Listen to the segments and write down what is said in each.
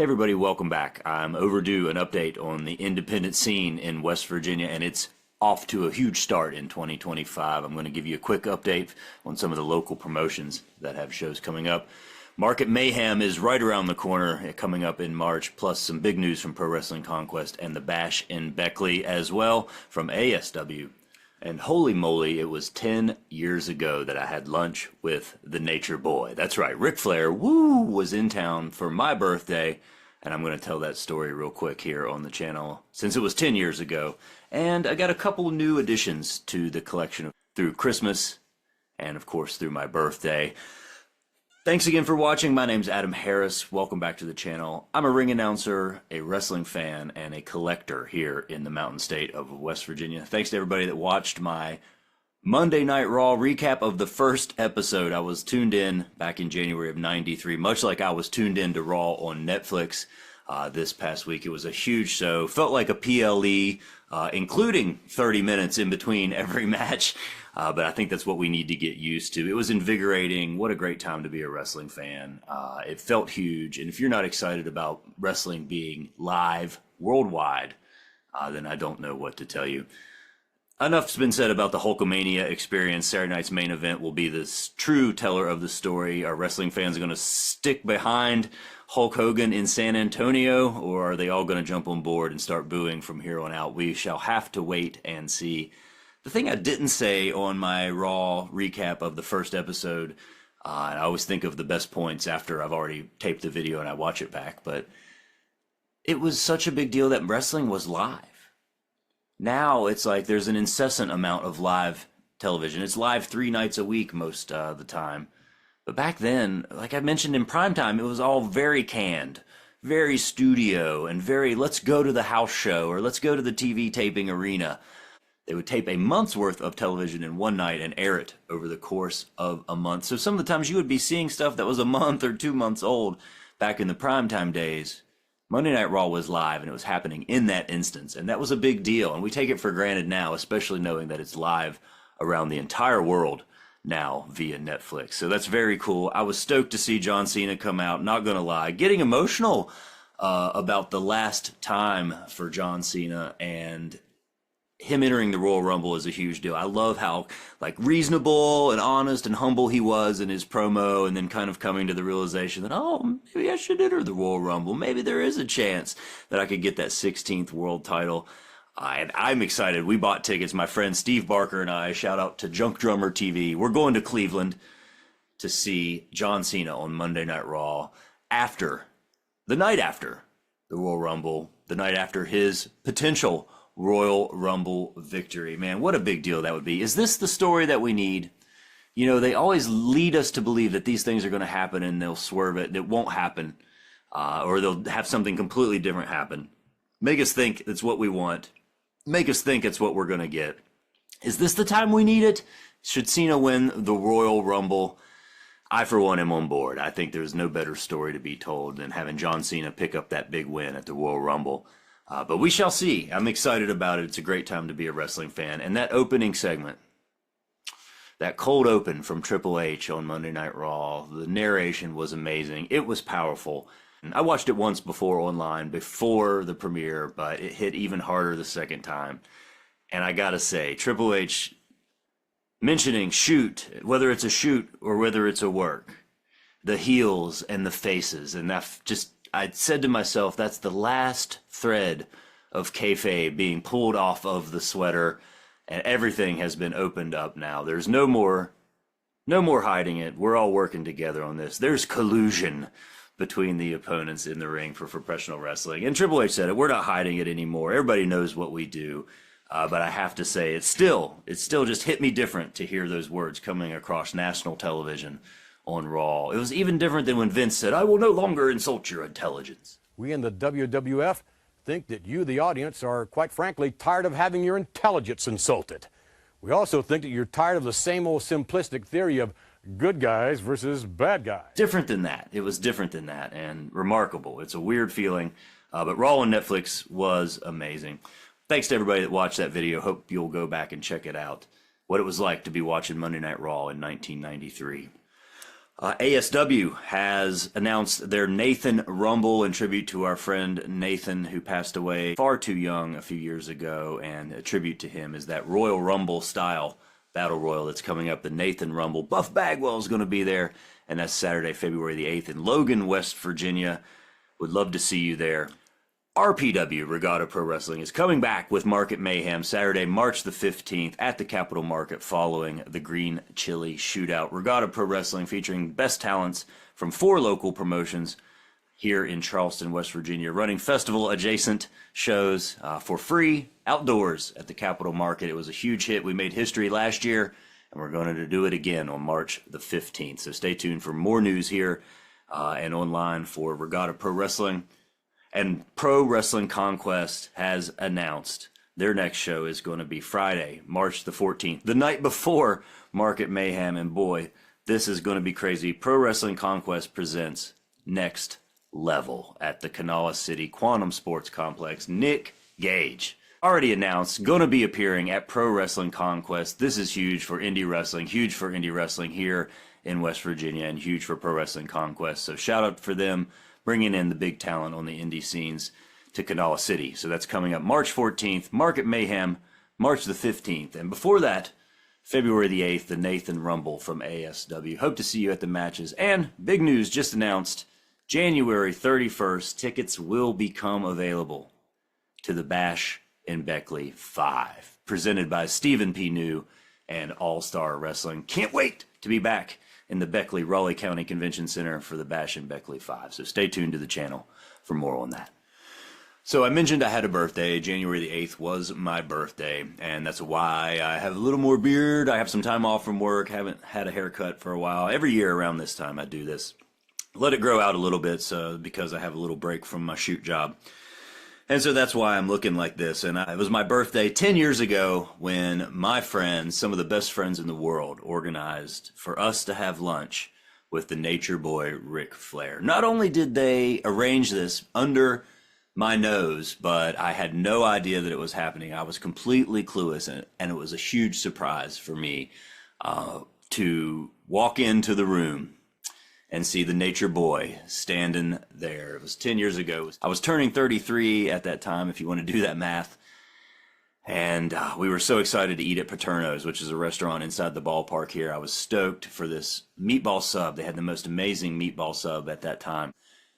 Hey everybody, welcome back. I'm overdue an update on the independent scene in West Virginia, and it's off to a huge start in 2025. I'm going to give you a quick update on some of the local promotions that have shows coming up. Market Mayhem is right around the corner, coming up in March, plus some big news from Pro Wrestling Conquest and the Bash in Beckley as well from ASW. And holy moly, it was 10 years ago that I had lunch with the Nature Boy. That's right, Ric Flair, was in town for my birthday, and I'm going to tell that story real quick here on the channel, since it was 10 years ago. And I got a couple new additions to the collection through Christmas, and of course through my birthday. Thanks again for watching. My name's Adam Harris. Welcome back to the channel. I'm a ring announcer, a wrestling fan, and a collector here in the mountain state of West Virginia. Thanks to everybody that watched my Monday Night Raw recap of the first episode. I was tuned in back in January of '93, much like I was tuned in to Raw on Netflix this past week. It was a huge show. Felt like a PLE, including 30 minutes in between every match. But I think that's what we need to get used to. It was invigorating. What a great time to be a wrestling fan. It felt huge. And if you're not excited about wrestling being live worldwide, then I don't know what to tell you. Enough's been said about the Hulkamania experience. Saturday night's main event will be the true teller of the story. Are wrestling fans going to stick behind Hulk Hogan in San Antonio, or are they all going to jump on board and start booing from here on out? We shall have to wait and see. The thing I didn't say on my Raw recap of the first episode, and I always think of the best points after I've already taped the video and I watch it back, but it was such a big deal that wrestling was live. Now it's like there's an incessant amount of live television. It's live 3 nights a week most of the time. But back then, like I mentioned in primetime, it was all very canned, very studio, and very let's go to the house show or let's go to the TV taping arena. They would tape a month's worth of television in one night and air it over the course of a month. So some of the times you would be seeing stuff that was a month or 2 months old back in the primetime days. Monday Night Raw was live, and it was happening in that instance, and that was a big deal, and we take it for granted now, especially knowing that it's live around the entire world now via Netflix. So that's very cool. I was stoked to see John Cena come out, not gonna lie, getting emotional about the last time for John Cena, and him entering the Royal Rumble is a huge deal. I love how like reasonable and honest and humble he was in his promo, and then kind of coming to the realization that, oh, maybe I should enter the Royal Rumble. Maybe there is a chance that I could get that 16th world title. And I'm excited. We bought tickets. My friend Steve Barker and I, shout out to Junk Drummer TV. We're going to Cleveland to see John Cena on Monday Night Raw the night after the Royal Rumble, the night after his potential Royal Rumble victory. Man, what a big deal that would be. Is this the story that we need? You know, they always lead us to believe that these things are going to happen and they'll swerve it. It won't happen. Or they'll have something completely different happen. Make us think it's what we want. Make us think it's what we're going to get. Is this the time we need it? Should Cena win the Royal Rumble? I, for one, am on board. I think there's no better story to be told than having John Cena pick up that big win at the Royal Rumble. But we shall see. I'm excited about it. It's a great time to be a wrestling fan. And that opening segment, that cold open from Triple H on Monday Night Raw, the narration was amazing. It was powerful. I watched it once before online, before the premiere, but it hit even harder the second time. And I gotta say, Triple H mentioning shoot, whether it's a shoot or whether it's a work, the heels and the faces, and that just, I said to myself, that's the last thread of kayfabe being pulled off of the sweater, and everything has been opened up now. There's no more hiding it. We're all working together on this. There's collusion between the opponents in the ring for professional wrestling. And Triple H said it. We're not hiding it anymore. Everybody knows what we do. But I have to say, it still just hit me different to hear those words coming across national television on Raw. It was even different than when Vince said, I will no longer insult your intelligence. We in the WWF think that you, the audience, are quite frankly tired of having your intelligence insulted. We also think that you're tired of the same old simplistic theory of good guys versus bad guys. Different than that. It was different than that, and remarkable. It's a weird feeling, but Raw on Netflix was amazing. Thanks to everybody that watched that video. Hope you'll go back and check it out. What it was like to be watching Monday Night Raw in 1993. ASW has announced their Nathan Rumble in tribute to our friend Nathan, who passed away far too young a few years ago, and a tribute to him is that Royal Rumble style Battle Royal that's coming up, the Nathan Rumble. Buff Bagwell is going to be there, and that's Saturday, February the 8th in Logan, West Virginia. Would love to see you there. RPW, Regatta Pro Wrestling, is coming back with Market Mayhem Saturday, March the 15th at the Capitol Market following the Green Chili Shootout. Regatta Pro Wrestling featuring best talents from 4 local promotions here in Charleston, West Virginia, running festival-adjacent shows for free outdoors at the Capitol Market. It was a huge hit. We made history last year, and we're going to do it again on March the 15th. So stay tuned for more news here and online for Regatta Pro Wrestling. And Pro Wrestling Conquest has announced their next show is going to be Friday, March the 14th, the night before Market Mayhem. And boy, this is going to be crazy. Pro Wrestling Conquest presents Next Level at the Kanawha City Quantum Sports Complex. Nick Gage, already announced, going to be appearing at Pro Wrestling Conquest. This is huge for indie wrestling here in West Virginia, and huge for Pro Wrestling Conquest. So shout out for them, bringing in the big talent on the indie scenes to Kanawha City. So that's coming up March 14th, Market Mayhem, March the 15th. And before that, February the 8th, the Nathan Rumble from ASW. Hope to see you at the matches. And big news just announced, January 31st, tickets will become available to the Bash in Beckley 5, presented by Stephen P. New and All Star Wrestling. Can't wait to be back in the Beckley Raleigh County Convention Center for the Bash in Beckley 5. So stay tuned to the channel for more on that. So I mentioned I had a birthday. January the 8th was my birthday, and that's why I have a little more beard. I have some time off from work, haven't had a haircut for a while. Every year around this time I do this. Let it grow out a little bit because I have a little break from my shoot job. And so that's why I'm looking like this. And it was my birthday 10 years ago when my friends, some of the best friends in the world, organized for us to have lunch with the Nature Boy Ric Flair. Not only did they arrange this under my nose, but I had no idea that it was happening. I was completely clueless, and it was a huge surprise for me to walk into the room and see the Nature Boy standing there. It was 10 years ago. I was turning 33 at that time, if you want to do that math. And we were so excited to eat at Paterno's, which is a restaurant inside the ballpark here. I was stoked for this meatball sub. They had the most amazing meatball sub at that time.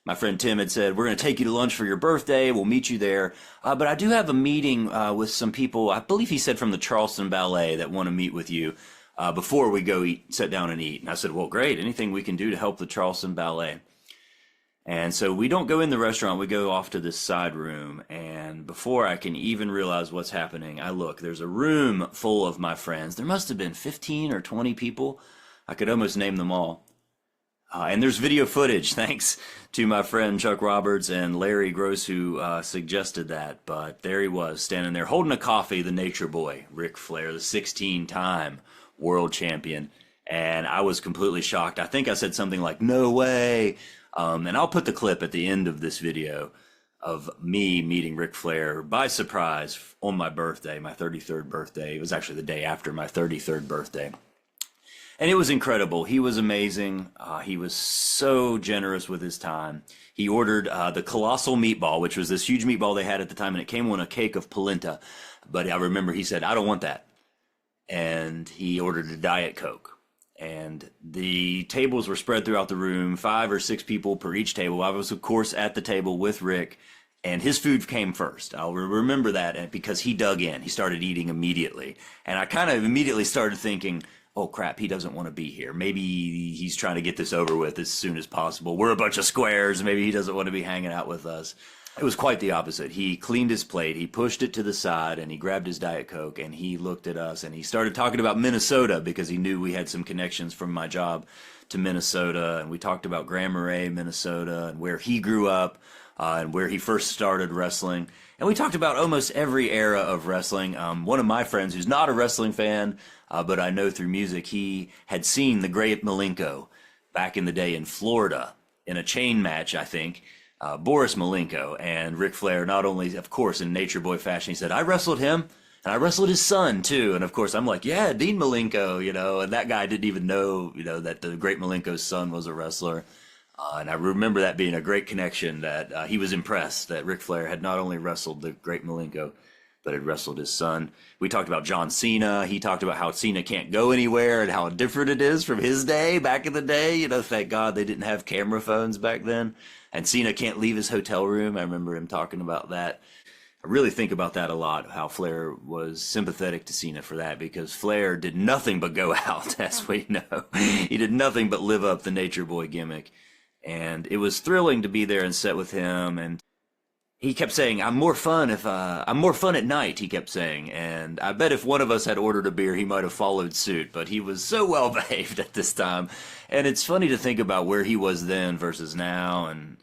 My friend Tim had said, we're going to take you to lunch for your birthday. We'll meet you there. But I do have a meeting with some people, I believe he said from the Charleston Ballet, that want to meet with you before we go sit down and eat. And I said, well, great. Anything we can do to help the Charleston Ballet. And so we don't go in the restaurant. We go off to this side room. And before I can even realize what's happening, I look. There's a room full of my friends. There must have been 15 or 20 people. I could almost name them all. And there's video footage, thanks to my friend Chuck Roberts and Larry Gross, who suggested that. But there he was, standing there holding a coffee, the Nature Boy, Ric Flair, the 16-time world champion. And I was completely shocked. I think I said something like, no way. And I'll put the clip at the end of this video of me meeting Ric Flair by surprise on my birthday, my 33rd birthday. It was actually the day after my 33rd birthday. And it was incredible. He was amazing. He was so generous with his time. He ordered the colossal meatball, which was this huge meatball they had at the time, and it came on a cake of polenta. But I remember he said, I don't want that. And he ordered a Diet Coke. And the tables were spread throughout the room, 5 or 6 people per each table. I was, of course, at the table with Rick, and his food came first. I'll remember that because he dug in. He started eating immediately. And I kind of immediately started thinking, oh, crap, he doesn't want to be here. Maybe he's trying to get this over with as soon as possible. We're a bunch of squares. Maybe he doesn't want to be hanging out with us. It was quite the opposite. He cleaned his plate, he pushed it to the side, and he grabbed his Diet Coke, and he looked at us, and he started talking about Minnesota because he knew we had some connections from my job to Minnesota, and we talked about Grand Marais, Minnesota, and where he grew up, and where he first started wrestling. And we talked about almost every era of wrestling. One of my friends who's not a wrestling fan, but I know through music, he had seen the Great Malenko back in the day in Florida in a chain match, I think. Boris Malenko and Ric Flair, not only, of course, in Nature Boy fashion, he said, I wrestled him. And I wrestled his son too. And of course, I'm like, yeah, Dean Malenko, and that guy didn't even know, that the great Malenko's son was a wrestler. And I remember that being a great connection, that he was impressed that Ric Flair had not only wrestled the great Malenko, but had wrestled his son. We talked about John Cena. He talked about how Cena can't go anywhere and how different it is from his day, back in the day. Thank God they didn't have camera phones back then. And Cena can't leave his hotel room. I remember him talking about that. I really think about that a lot, how Flair was sympathetic to Cena for that, because Flair did nothing but go out, as we know. He did nothing but live up the Nature Boy gimmick. And it was thrilling to be there and sit with him. And he kept saying, I'm more fun at night, he kept saying. And I bet if one of us had ordered a beer, he might have followed suit. But he was so well behaved at this time. And it's funny to think about where he was then versus now. And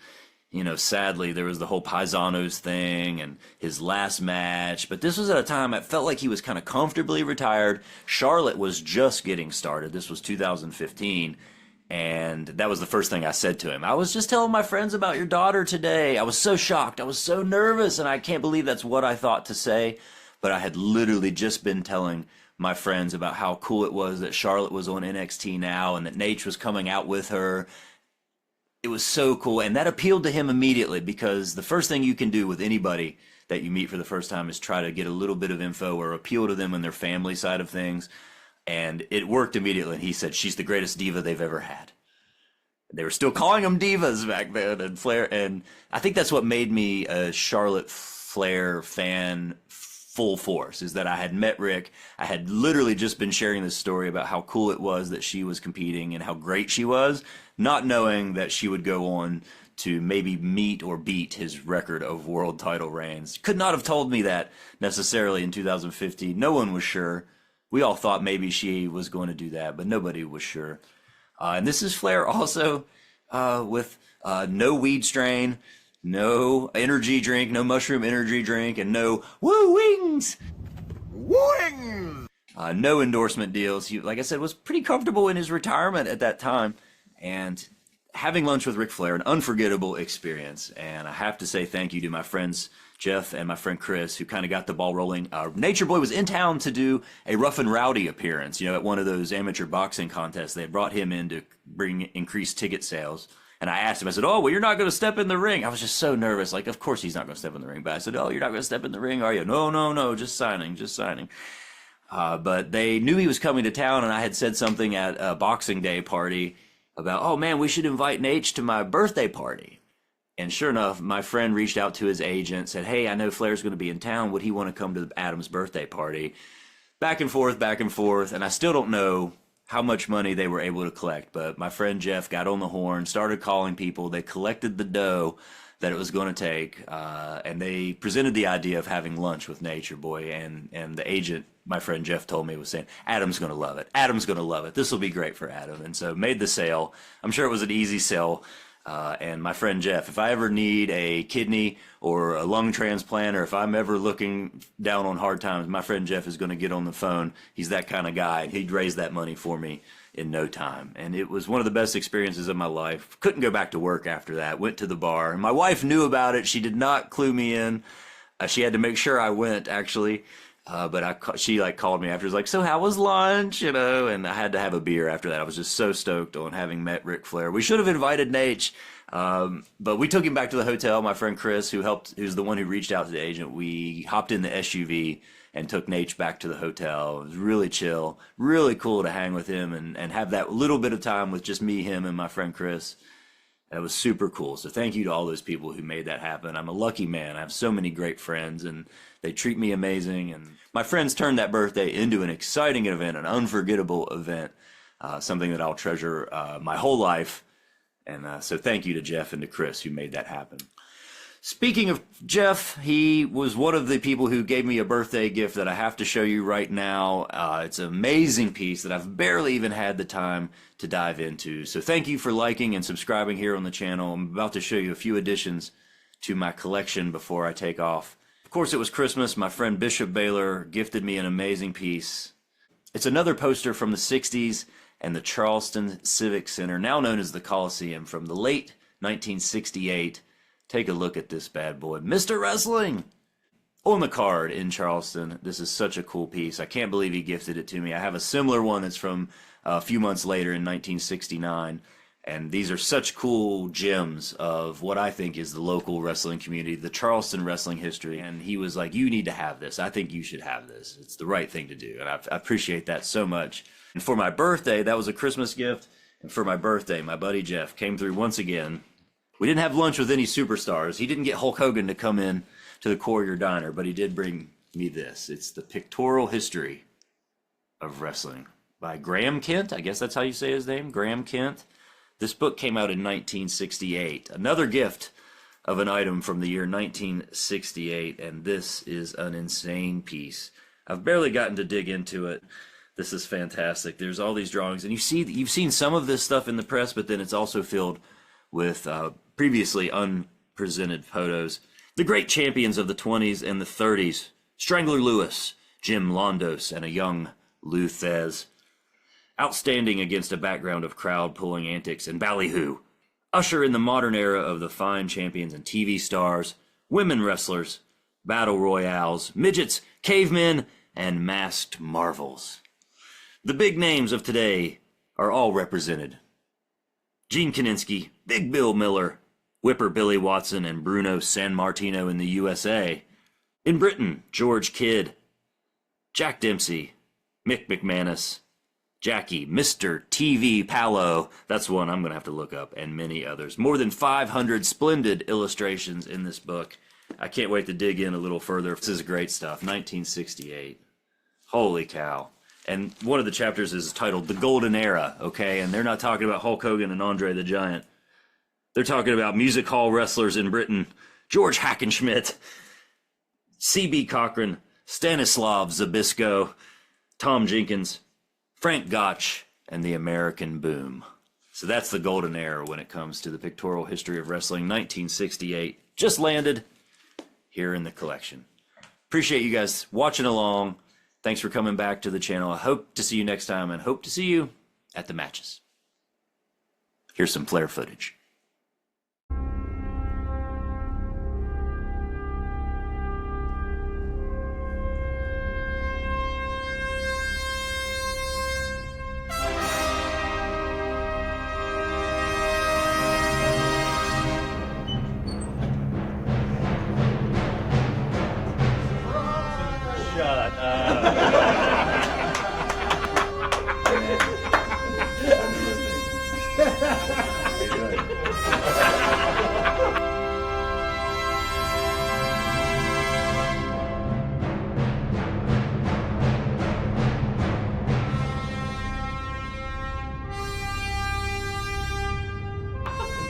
sadly, there was the whole Paisanos thing and his last match. But this was at a time it felt like he was kind of comfortably retired. Charlotte was just getting started. This was 2015. And that was the first thing I said to him. I was just telling my friends about your daughter today. I was so shocked. I was so nervous. And I can't believe that's what I thought to say. But I had literally just been telling my friends about how cool it was that Charlotte was on NXT now and that Nate was coming out with her. It was so cool. And that appealed to him immediately, because the first thing you can do with anybody that you meet for the first time is try to get a little bit of info or appeal to them and their family side of things. And it worked immediately. And he said, she's the greatest diva they've ever had. They were still calling them divas back then. And Flair, and I think that's what made me a Charlotte Flair fan full force, is that I had met Rick. I had literally just been sharing this story about how cool it was that she was competing and how great she was, not knowing that she would go on to maybe meet or beat his record of world title reigns. Could not have told me that necessarily in 2015. No one was sure. We all thought maybe she was going to do that, but nobody was sure. And this is Flair also with no weed strain, no energy drink, no mushroom energy drink, and no woo wings. Wings! No endorsement deals. He, like I said, was pretty comfortable in his retirement at that time. And having lunch with Ric Flair, an unforgettable experience. And I have to say thank you to my friends Jeff and my friend Chris, who kind of got the ball rolling. Nature Boy was in town to do a Rough and Rowdy appearance, at one of those amateur boxing contests. They had brought him in to bring increased ticket sales. And I asked him, I said, oh, well, you're not going to step in the ring. I was just so nervous. Like, of course he's not going to step in the ring. But I said, oh, you're not going to step in the ring, are you? No, just signing. But they knew he was coming to town, and I had said something at a Boxing Day party about, oh, man, we should invite Nate to my birthday party. And sure enough, my friend reached out to his agent, said, hey, I know Flair's going to be in town. Would he want to come to Adam's birthday party? Back and forth. And I still don't know how much money they were able to collect. But my friend Jeff got on the horn, started calling people. They collected the dough that it was going to take. And they presented the idea of having lunch with Nature Boy. And the agent, my friend Jeff told me, was saying, Adam's going to love it. Adam's going to love it. This will be great for Adam. And so made the sale. I'm sure it was an easy sell. And my friend Jeff, if I ever need a kidney or a lung transplant, or if I'm ever looking down on hard times, my friend Jeff is going to get on the phone. He's that kind of guy. He'd raise that money for me in no time. And it was one of the best experiences of my life. Couldn't go back to work after that. Went to the bar. My wife knew about it. She did not clue me in. She had to make sure I went, actually. But she called me after. Was like, so how was lunch? And I had to have a beer after that. I was just so stoked on having met Ric Flair. We should have invited Nate, but we took him back to the hotel. My friend Chris, who's the one who reached out to the agent, we hopped in the SUV and took Nate back to the hotel. It was really chill, really cool to hang with him and have that little bit of time with just me, him, and my friend Chris. That was super cool. So thank you to all those people who made that happen. I'm a lucky man. I have so many great friends, and they treat me amazing. And my friends turned that birthday into an exciting event, an unforgettable event, something that I'll treasure my whole life. And so thank you to Jeff and to Chris who made that happen. Speaking of Jeff, he was one of the people who gave me a birthday gift that I have to show you right now. It's an amazing piece that I've barely even had the time to dive into. So thank you for liking and subscribing here on the channel. I'm about to show you a few additions to my collection before I take off. Of course, it was Christmas. My friend Bishop Baylor gifted me an amazing piece. It's another poster from the 60s and the Charleston Civic Center, now known as the Coliseum, from the late 1968. Take a look at this bad boy. Mr. Wrestling! on the card in Charleston. This is such a cool piece. I can't believe he gifted it to me. I have a similar one that's from a few months later in 1969. And these are such cool gems of what I think is the local wrestling community, the Charleston wrestling history. And he was like, you need to have this. I think you should have this. It's the right thing to do. And I appreciate that so much. And for my birthday, that was a Christmas gift. And for my birthday, my buddy Jeff came through once again. We didn't have lunch with any superstars. He didn't get Hulk Hogan to come in to the Courier Diner, but he did bring me this. It's the Pictorial History of Wrestling by Graham Kent. I guess that's how you say his name, Graham Kent. This book came out in 1968. Another gift of an item from the year 1968, and this is an insane piece. I've barely gotten to dig into it. This is fantastic. There's all these drawings, and you've seen some of this stuff in the press, but then it's also filled with previously unpresented photos. The great champions of the 20s and the 30s, Strangler Lewis, Jim Londos, and a young Lou Thez. Outstanding against a background of crowd-pulling antics and ballyhoo. Usher in the modern era of the fine champions and TV stars, women wrestlers, battle royales, midgets, cavemen, and masked marvels. The big names of today are all represented. Gene Kaninsky, Big Bill Miller, Whipper Billy Watson, and Bruno Sammartino in the USA. In Britain, George Kidd, Jack Dempsey, Mick McManus, Jackie, Mr. TV Palo, that's one I'm going to have to look up, and many others. More than 500 splendid illustrations in this book. I can't wait to dig in a little further. This is great stuff. 1968. Holy cow. And one of the chapters is titled The Golden Era, okay? And they're not talking about Hulk Hogan and Andre the Giant. They're talking about music hall wrestlers in Britain. George Hackenschmidt, C.B. Cochran, Stanislav Zabisco, Tom Jenkins, Frank Gotch, and the American Boom. So that's the golden era when it comes to the pictorial history of wrestling. 1968 just landed here in the collection. Appreciate you guys watching along. Thanks for coming back to the channel. I hope to see you next time and hope to see you at the matches. Here's some Flair footage.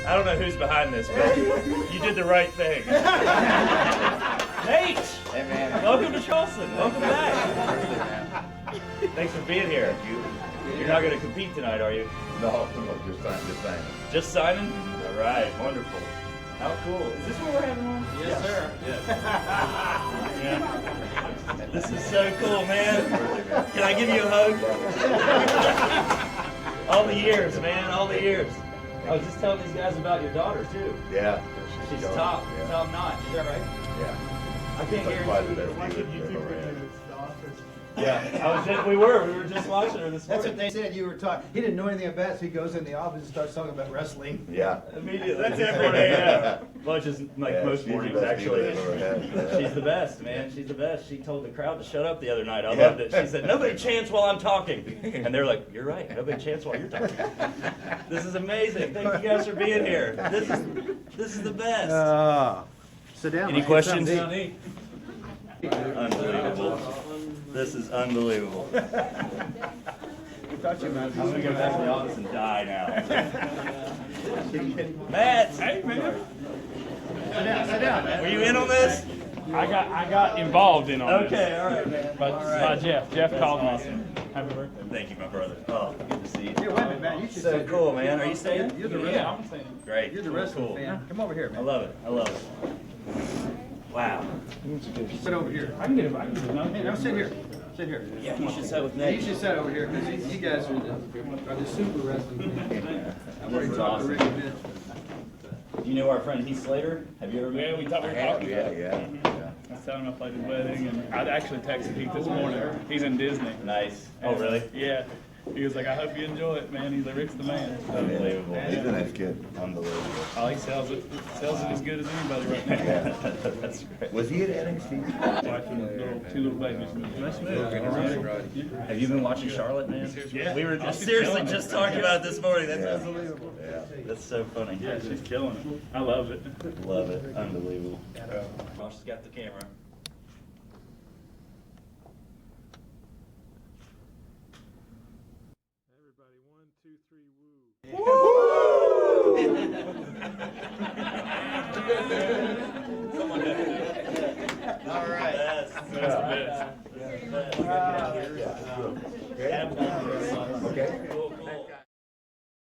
I don't know who's behind this, but you did the right thing. Nate! Hey man. Welcome to Charleston. Welcome back. Thanks for being here. You're not going to compete tonight, are you? No, just signing. Just signing? All right, wonderful. How cool. Is this where we're having one? Yes, sir. Yes. Yeah. This is so cool, man. Can I give you a hug? All the years, man, all the years. I was just telling these guys about your daughter, too. Yeah. She's young. top Yeah. notch. Is that right? Yeah. I can't Quite the guarantee best you. you've ever had. Yeah, we were just watching her this That's morning. what they said. You were talking. He didn't know anything about it, so he goes in the office and starts talking about wrestling. Yeah. Immediately. That's every morning, yeah. Well, just like Yeah, most she's the mornings, best actually. diva I've ever had. She's the best, man. She's the best. She told the crowd to shut up the other night. I Yeah. loved it. She said, "Nobody chants while I'm talking." And they're like, "You're right. Nobody chants while you're talking." This is amazing. Thank you guys for being here. This is the best. Sit down. Any Let's get something questions? to eat. Unbelievable. This is unbelievable. I'm gonna go back to the office and die now. Matt, hey man. Sit down, man. Were you in on this? I got involved in all this. Okay, all right, man. By Jeff. Jeff called me. Happy birthday. Thank you, my brother. Oh, good to see you. Here, wait a minute, man. You should So sit cool, man. Are you staying? You're the Yeah, wrestling. I'm saying. Great. You're the wrestling Cool. fan. Come over here, I man. love it. I love it. Wow. Sit over here. I can get it. Hey, now sit here. Sit here. Yeah, you should sit with You Nate. should sit over here because you guys are the super wrestling fans. I've already This is talked to awesome. Rick a bit. you know our friend Heath Slater? Have you ever met Yeah, him? we were talking about it. Yeah. I was telling him I played his wedding, and I actually texted Heath this morning. He's in Disney. Nice. Oh, really? Yeah. He was like, I hope you enjoy it, man. He's like, Rick's the man. Unbelievable. He's a nice kid. Unbelievable. Oh, he sells it as good as anybody right now. Yeah, that's great. Was he at NXT? Wife and two little babies. Nice move. Have you been watching Charlotte, man? Yeah. We were Oh, she's seriously killing it. just talking about it this morning. That's Yeah. unbelievable. Yeah. That's so funny. Yeah, she's killing it. I love it. Love it. Unbelievable. Josh has got the camera. Everybody, 1, 2, 3, woo. All right. That's the best. Yes.